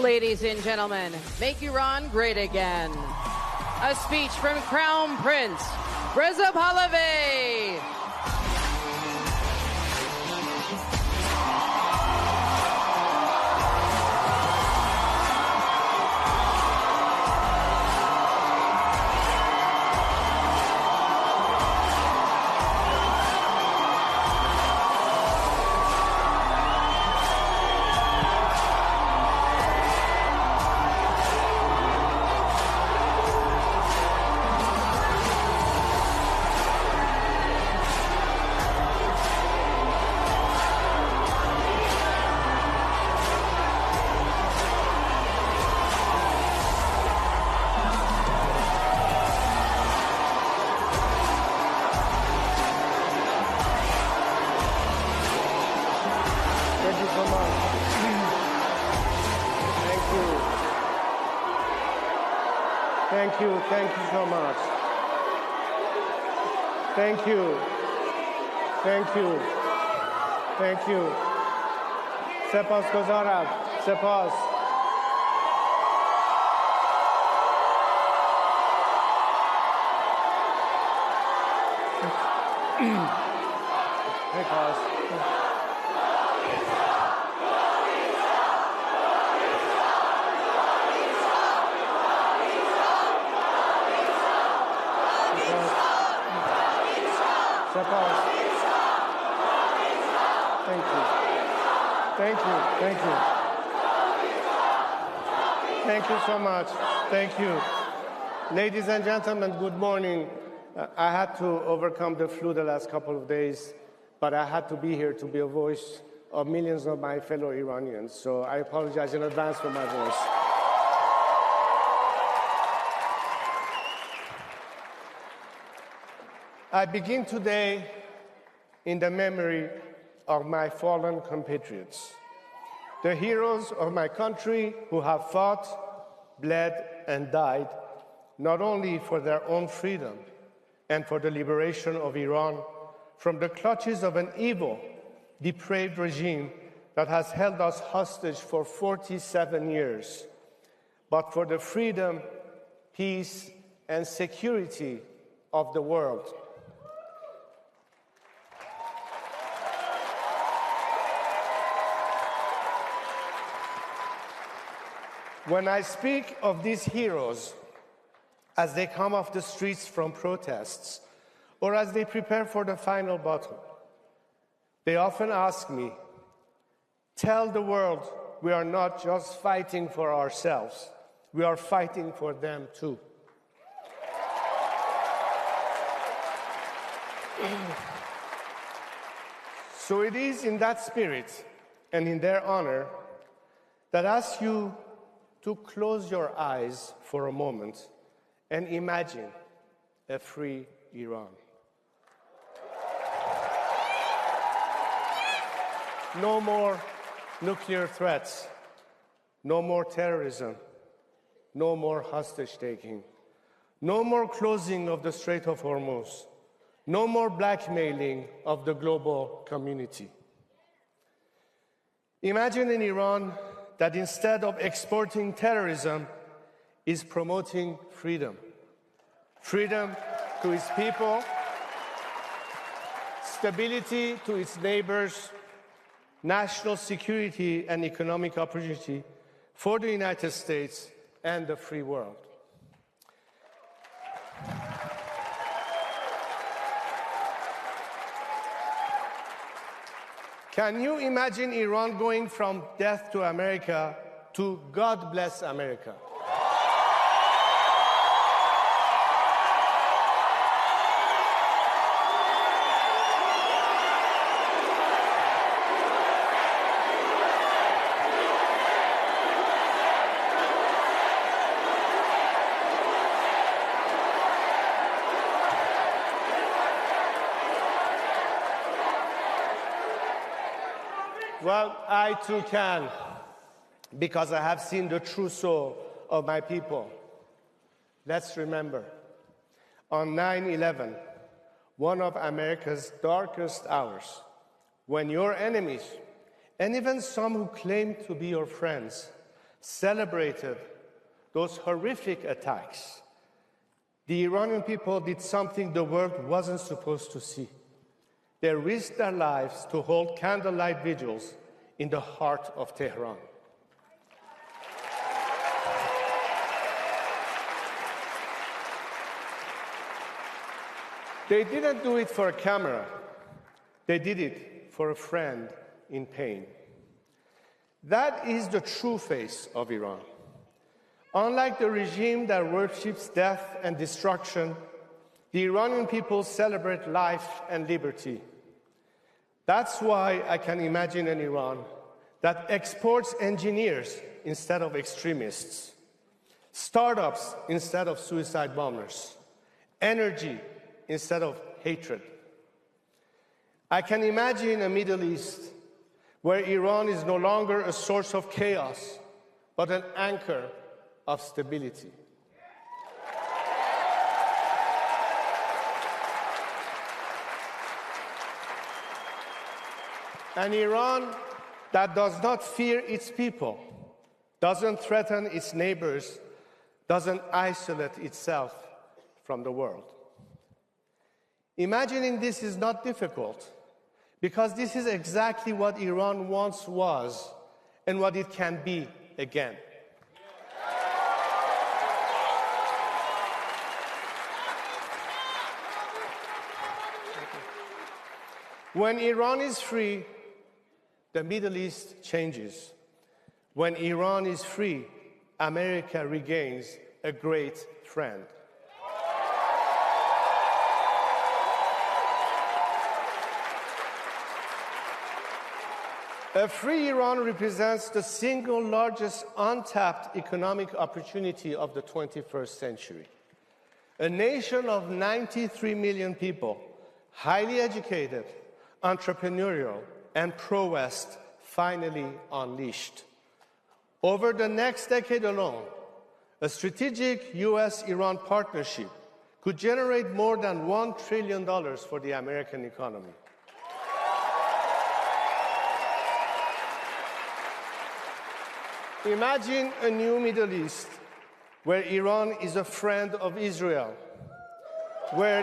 Ladies and gentlemen, make Iran great again. A speech from Crown Prince Reza Pahlavi. Thank you so much. Thank you. سپاسگزارم. سپاس. Thank you so much. Thank you. Ladies and gentlemen, good morning. I had to overcome the flu the last couple of days, but I had to be here to be a voice of millions of my fellow Iranians. So I apologize in advance for my voice. I begin today in the memory of my fallen compatriots, the heroes of my country who have fought, bled, and died, not only for their own freedom and for the liberation of Iran from the clutches of an evil, depraved regime that has held us hostage for 47 years, but for the freedom, peace, and security of the world. When I speak of these heroes as they come off the streets from protests or as they prepare for the final battle, they often ask me, tell the world we are not just fighting for ourselves, we are fighting for them too. So it is in that spirit and in their honor that I ask you to close your eyes for a moment and imagine a free Iran. No more nuclear threats, no more terrorism, no more hostage-taking, no more closing of the Strait of Hormuz, no more blackmailing of the global community. Imagine an Iran that instead of exporting terrorism is promoting freedom. Freedom to its people, stability to its neighbors, national security and economic opportunity for the United States and the free world. Can you imagine Iran going from death to America to God bless America? Well, I too can, because I have seen the true soul of my people. Let's remember, on 9/11, one of America's darkest hours, when your enemies, and even some who claim to be your friends, celebrated those horrific attacks, the Iranian people did something the world wasn't supposed to see. They risked their lives to hold candlelight vigils in the heart of Tehran. They didn't do it for a camera. They did it for a friend in pain. That is the true face of Iran. Unlike the regime that worships death and destruction, the Iranian people celebrate life and liberty. That's why I can imagine an Iran that exports engineers instead of extremists, startups instead of suicide bombers, energy instead of hatred. I can imagine a Middle East where Iran is no longer a source of chaos, but an anchor of stability. An Iran that does not fear its people, doesn't threaten its neighbors, doesn't isolate itself from the world. Imagining this is not difficult, because this is exactly what Iran once was and what it can be again. When Iran is free, the Middle East changes. When Iran is free, America regains a great friend. A free Iran represents the single largest untapped economic opportunity of the 21st century. A nation of 93 million people, highly educated, entrepreneurial, and pro-West, finally unleashed. Over the next decade alone, a strategic U.S.-Iran partnership could generate more than $1 trillion for the American economy. Imagine a new Middle East where Iran is a friend of Israel, where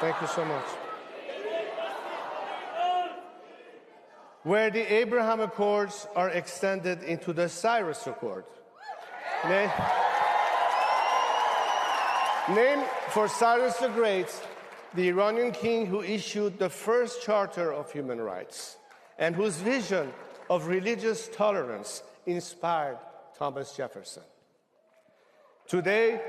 Thank you so much. Where the Abraham Accords are extended into the Cyrus Accord. Named for Cyrus the Great, the Iranian king who issued the first Charter of Human Rights and whose vision of religious tolerance inspired Thomas Jefferson. Today,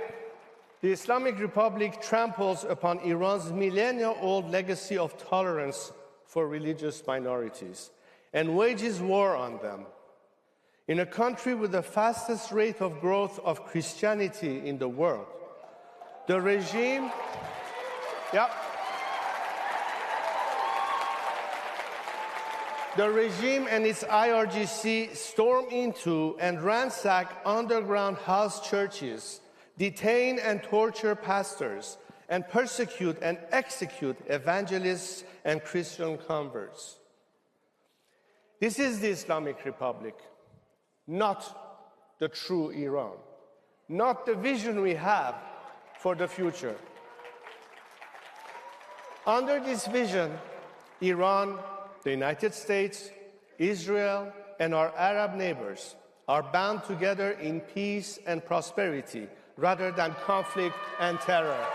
the Islamic Republic tramples upon Iran's millennia-old legacy of tolerance for religious minorities and wages war on them. In a country with the fastest rate of growth of Christianity in the world, the regime, the regime and its IRGC storm into and ransack underground house churches, detain and torture pastors, and persecute and execute evangelists and Christian converts. This is the Islamic Republic, not the true Iran, not the vision we have for the future. Under this vision, Iran, the United States, Israel, and our Arab neighbors are bound together in peace and prosperity rather than conflict and terror.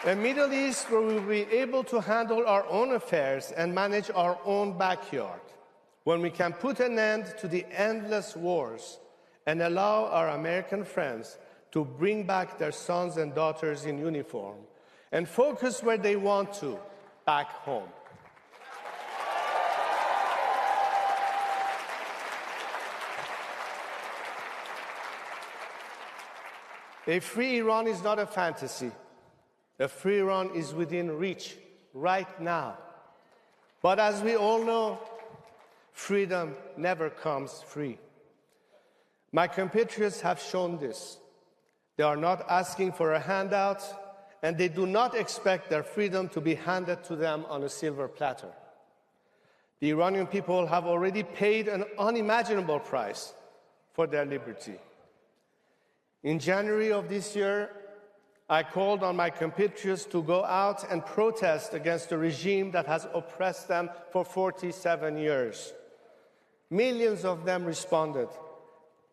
A Middle East where we will be able to handle our own affairs and manage our own backyard, when we can put an end to the endless wars and allow our American friends to bring back their sons and daughters in uniform and focus where they want to, back home. A free Iran is not a fantasy. A free Iran is within reach right now. But as we all know, freedom never comes free. My compatriots have shown this. They are not asking for a handout, and they do not expect their freedom to be handed to them on a silver platter. The Iranian people have already paid an unimaginable price for their liberty. In January of this year, I called on my compatriots to go out and protest against a regime that has oppressed them for 47 years. Millions of them responded,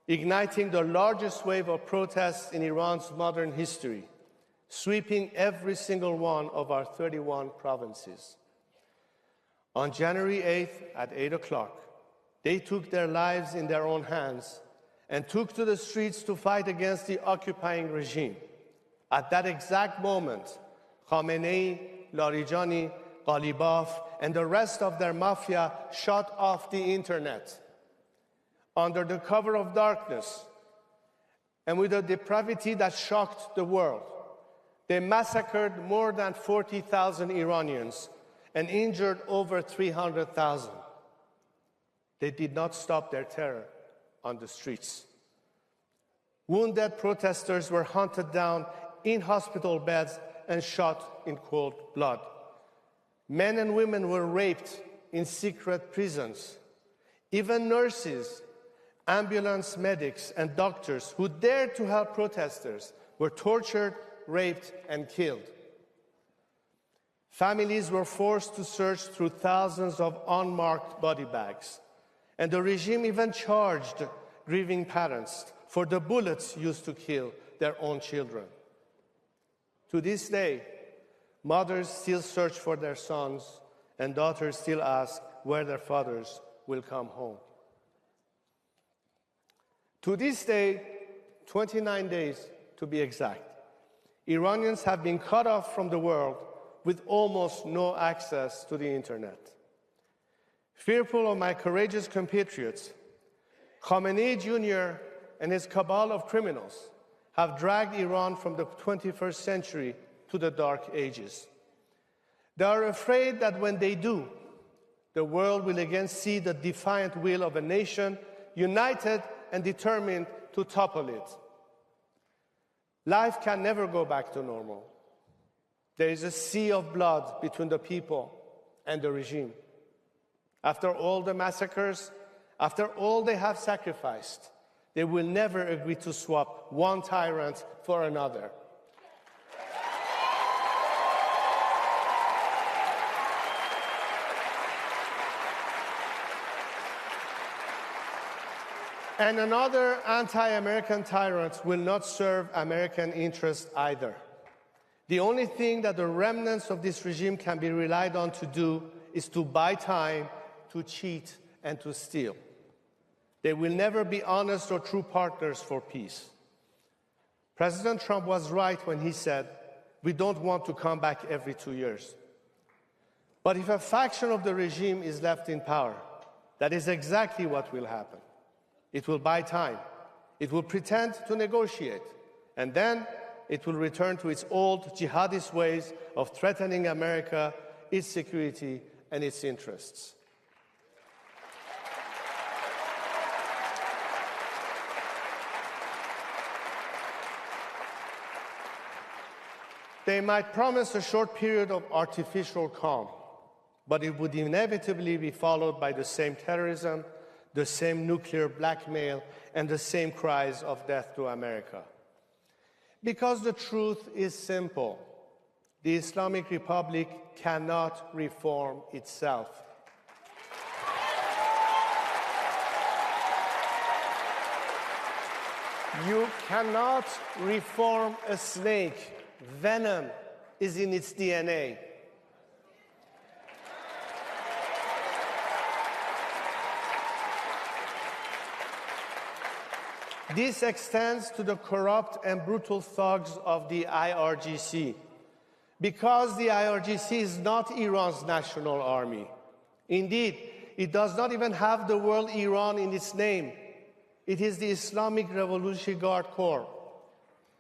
igniting the largest wave of protests in Iran's modern history, sweeping every single one of our 31 provinces. On January 8th at 8 o'clock, they took their lives in their own hands and took to the streets to fight against the occupying regime. At that exact moment, Khamenei, Larijani, Ghalibaf, and the rest of their mafia shut off the internet. Under the cover of darkness and with a depravity that shocked the world, they massacred more than 40,000 Iranians and injured over 300,000. They did not stop their terror on the streets. Wounded protesters were hunted down in hospital beds and shot in cold blood. Men and women were raped in secret prisons. Even nurses, ambulance medics, and doctors who dared to help protesters were tortured, raped, and killed. Families were forced to search through thousands of unmarked body bags, and the regime even charged grieving parents for the bullets used to kill their own children. To this day, mothers still search for their sons, and daughters still ask where their fathers will come home. To this day, 29 days to be exact, Iranians have been cut off from the world with almost no access to the internet. Fearful of my courageous compatriots, Khamenei Jr. and his cabal of criminals have dragged Iran from the 21st century to the dark ages. They are afraid that when they do, the world will again see the defiant will of a nation united and determined to topple it. Life can never go back to normal. There is a sea of blood between the people and the regime. After all the massacres, after all they have sacrificed, they will never agree to swap one tyrant for another. And another anti-American tyrant will not serve American interests either. The only thing that the remnants of this regime can be relied on to do is to buy time, to cheat, and to steal. They will never be honest or true partners for peace. President Trump was right when he said, we don't want to come back every 2 years. But if a faction of the regime is left in power, that is exactly what will happen. It will buy time. It will pretend to negotiate. And then it will return to its old jihadist ways of threatening America, its security, and its interests. They might promise a short period of artificial calm, but it would inevitably be followed by the same terrorism, the same nuclear blackmail, and the same cries of death to America. Because the truth is simple. The Islamic Republic cannot reform itself. You cannot reform a snake. Venom is in its DNA. This extends to the corrupt and brutal thugs of the IRGC, because the IRGC is not Iran's national army. Indeed, it does not even have the word Iran in its name. It is the Islamic Revolutionary Guard Corps.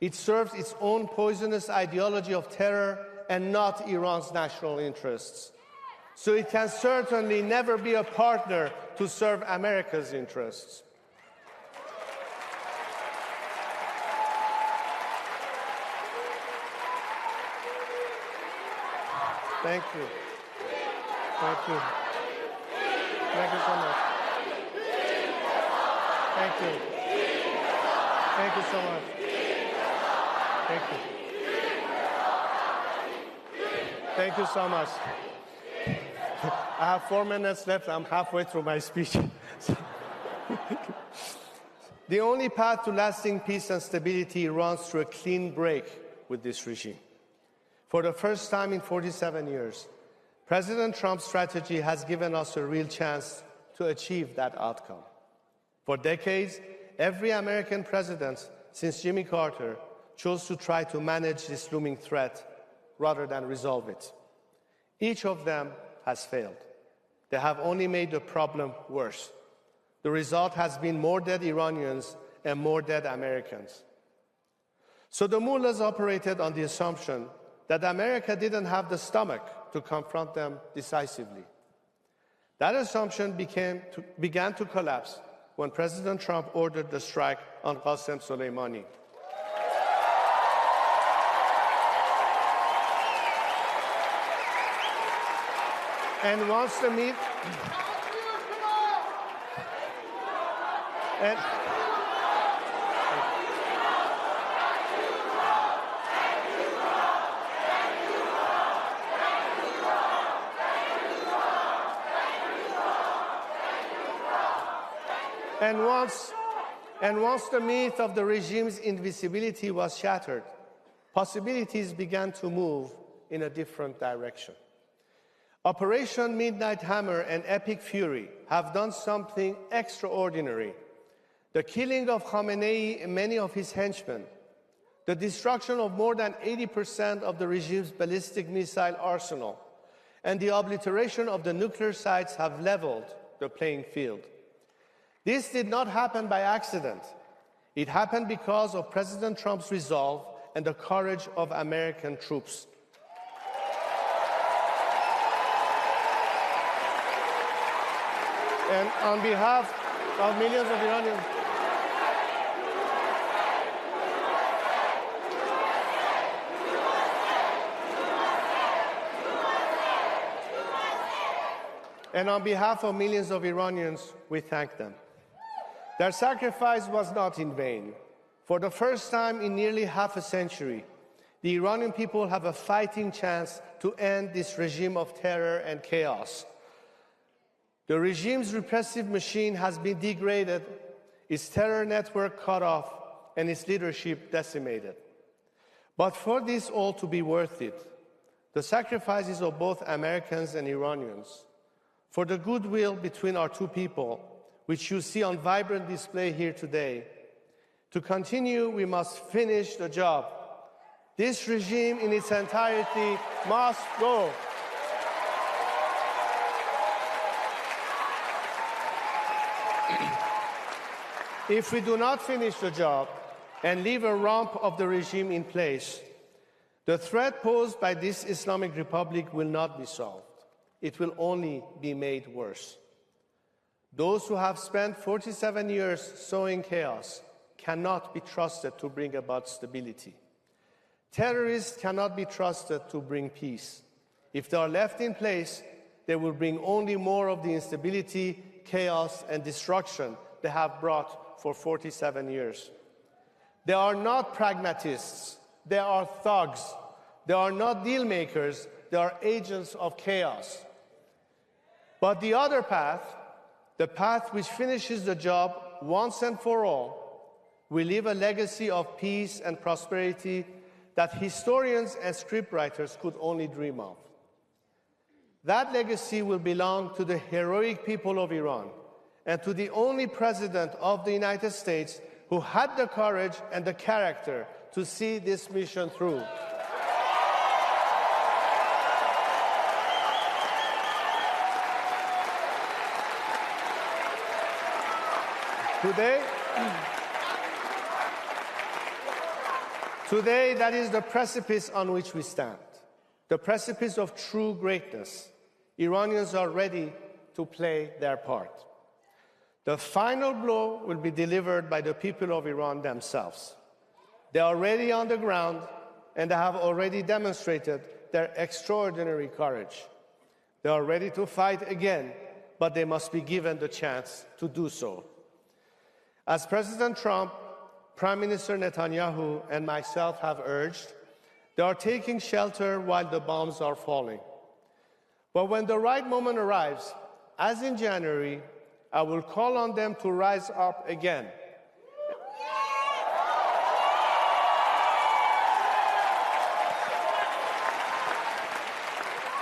It serves its own poisonous ideology of terror and not Iran's national interests. So it can certainly never be a partner to serve America's interests. Thank you. Thank you. Thank you so much. Thank you. Thank you so much. Thank you. Thank you so much. I have 4 minutes left. I'm halfway through my speech. The only path to lasting peace and stability runs through a clean break with this regime. For the first time in 47 years, President Trump's strategy has given us a real chance to achieve that outcome. For decades, every American president since Jimmy Carter chose to try to manage this looming threat rather than resolve it. Each of them has failed. They have only made the problem worse. The result has been more dead Iranians and more dead Americans. So the mullahs operated on the assumption that America didn't have the stomach to confront them decisively. That assumption began to collapse when President Trump ordered the strike on Qasem Soleimani. And once the meet... And once the myth of the regime's invisibility was shattered, possibilities began to move in a different direction. Operation Midnight Hammer and Epic Fury have done something extraordinary. The killing of Khamenei and many of his henchmen, the destruction of more than 80% of the regime's ballistic missile arsenal, and the obliteration of the nuclear sites have leveled the playing field. This did not happen by accident. It happened because of President Trump's resolve and the courage of American troops. And on behalf of millions of Iranians, we thank them. Their sacrifice was not in vain. For the first time in nearly half a century, the Iranian people have a fighting chance to end this regime of terror and chaos. The regime's repressive machine has been degraded, its terror network cut off, and its leadership decimated. But for this all to be worth it, the sacrifices of both Americans and Iranians, for the goodwill between our two people, which you see on vibrant display here today, to continue, we must finish the job. This regime in its entirety must go. If we do not finish the job and leave a rump of the regime in place, the threat posed by this Islamic Republic will not be solved. It will only be made worse. Those who have spent 47 years sowing chaos cannot be trusted to bring about stability. Terrorists cannot be trusted to bring peace. If they are left in place, they will bring only more of the instability, chaos, and destruction they have brought for 47 years. They are not pragmatists. They are thugs. They are not deal makers. They are agents of chaos. But the other path, the path which finishes the job once and for all, will leave a legacy of peace and prosperity that historians and scriptwriters could only dream of. That legacy will belong to the heroic people of Iran and to the only president of the United States who had the courage and the character to see this mission through. Today, that is the precipice on which we stand, the precipice of true greatness. Iranians are ready to play their part. The final blow will be delivered by the people of Iran themselves. They are already on the ground, and they have already demonstrated their extraordinary courage. They are ready to fight again, but they must be given the chance to do so. As President Trump, Prime Minister Netanyahu, and myself have urged, they are taking shelter while the bombs are falling. But when the right moment arrives, as in January, I will call on them to rise up again.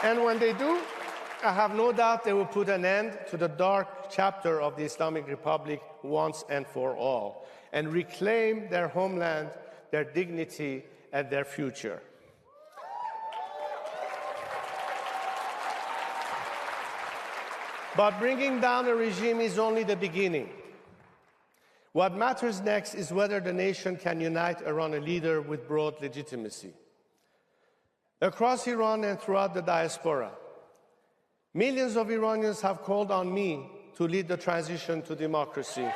And when they do, I have no doubt they will put an end to the dark chapter of the Islamic Republic once and for all, and reclaim their homeland, their dignity, and their future. But bringing down a regime is only the beginning. What matters next is whether the nation can unite around a leader with broad legitimacy. Across Iran and throughout the diaspora, millions of Iranians have called on me to lead the transition to democracy.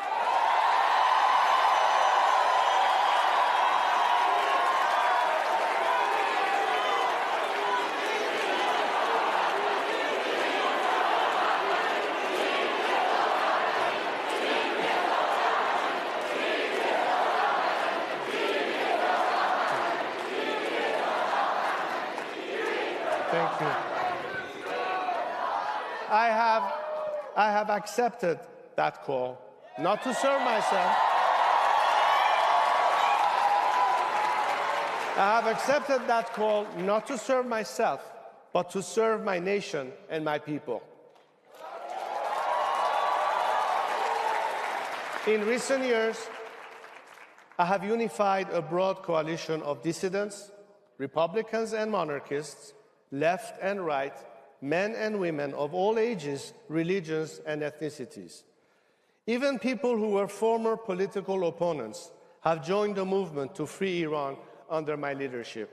Thank you. I have accepted that call, not to serve myself. I have accepted that call not to serve myself, but to serve my nation and my people. In recent years, I have unified a broad coalition of dissidents, Republicans and monarchists, left and right, men and women of all ages, religions, and ethnicities. Even people who were former political opponents have joined the movement to free Iran under my leadership.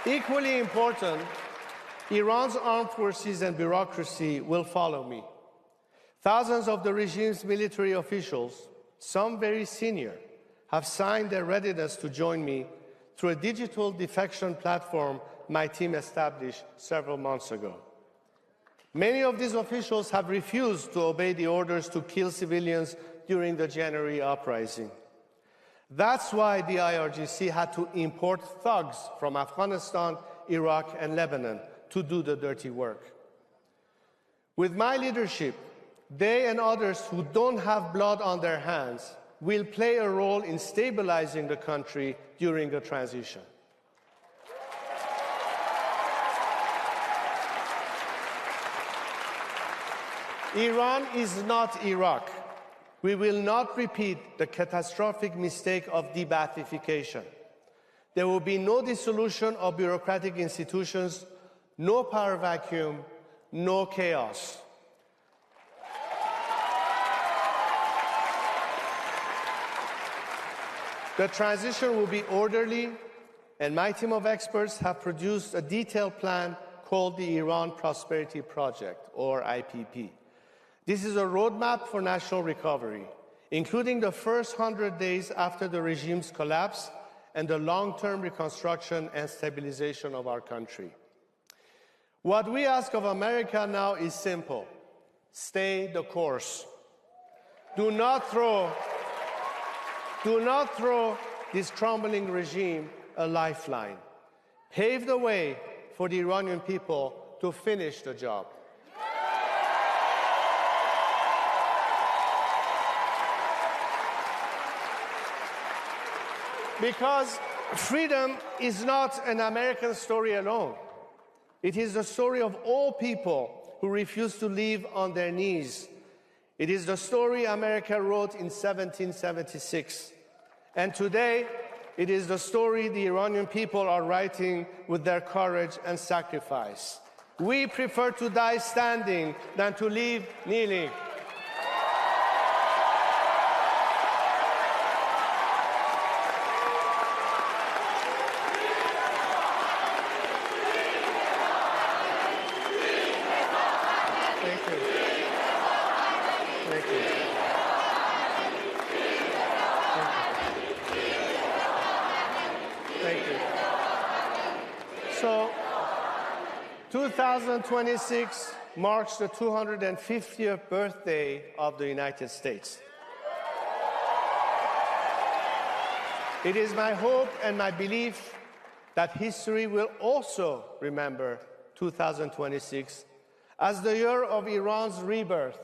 Equally important, Iran's armed forces and bureaucracy will follow me. Thousands of the regime's military officials, some very senior, have signed their readiness to join me through a digital defection platform my team established several months ago. Many of these officials have refused to obey the orders to kill civilians during the January uprising. That's why the IRGC had to import thugs from Afghanistan, Iraq, and Lebanon to do the dirty work. With my leadership, they and others who don't have blood on their hands will play a role in stabilizing the country during the transition. Iran is not Iraq. We will not repeat the catastrophic mistake of de-Baathification. There will be no dissolution of bureaucratic institutions, no power vacuum, no chaos. The transition will be orderly, and my team of experts have produced a detailed plan called the Iran Prosperity Project, or IPP. This is a roadmap for national recovery, including the first 100 days after the regime's collapse and the long-term reconstruction and stabilization of our country. What we ask of America now is simple: stay the course. Do not throw this crumbling regime a lifeline. Pave the way for the Iranian people to finish the job. Because freedom is not an American story alone. It is the story of all people who refuse to live on their knees It is the story America wrote in 1776. And today, it is the story the Iranian people are writing with their courage and sacrifice. We prefer to die standing than to live kneeling. Thank you. So, 2026 marks the 250th birthday of the United States. It is my hope and my belief that history will also remember 2026 as the year of Iran's rebirth.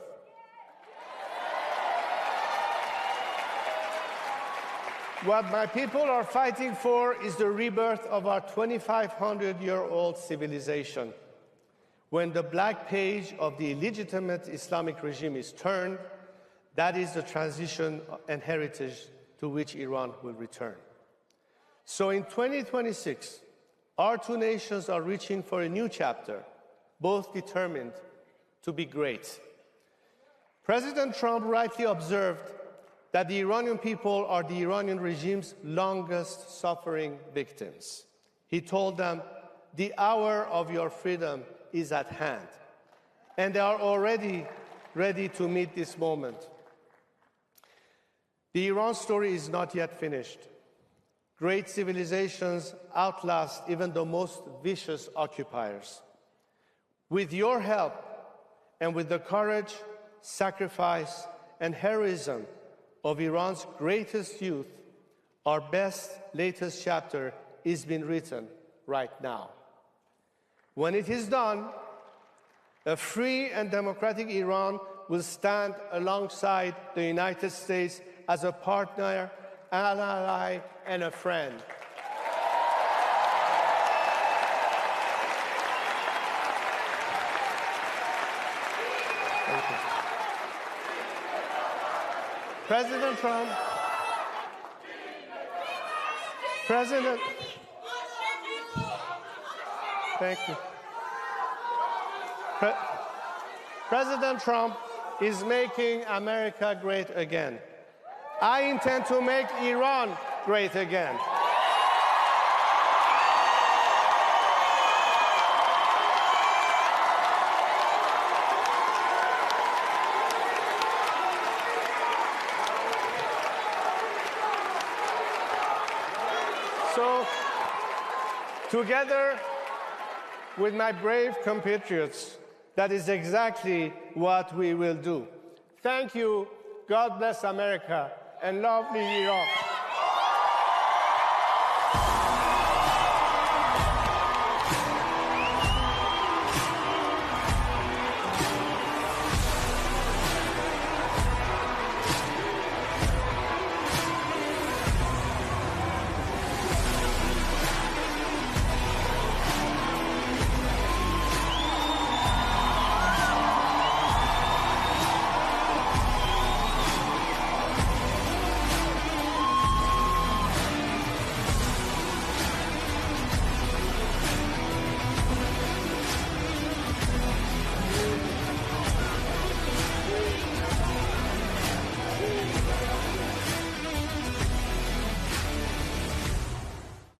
What my people are fighting for is the rebirth of our 2,500-year-old civilization. When the black page of the illegitimate Islamic regime is turned, that is the transition and heritage to which Iran will return. So in 2026, our two nations are reaching for a new chapter, both determined to be great. President Trump rightly observed that the Iranian people are the Iranian regime's longest suffering victims. He told them, the hour of your freedom is at hand. And they are already ready to meet this moment. The Iran story is not yet finished. Great civilizations outlast even the most vicious occupiers. With your help and with the courage, sacrifice, and heroism of Iran's greatest youth, our best latest chapter is being written right now. When it is done, a free and democratic Iran will stand alongside the United States as a partner, an ally, and a friend. Thank you. President Trump, thank you. President Trump is making America great again. I intend to make Iran great again. So, together with my brave compatriots, that is exactly what we will do. Thank you. God bless America and lovely Iran.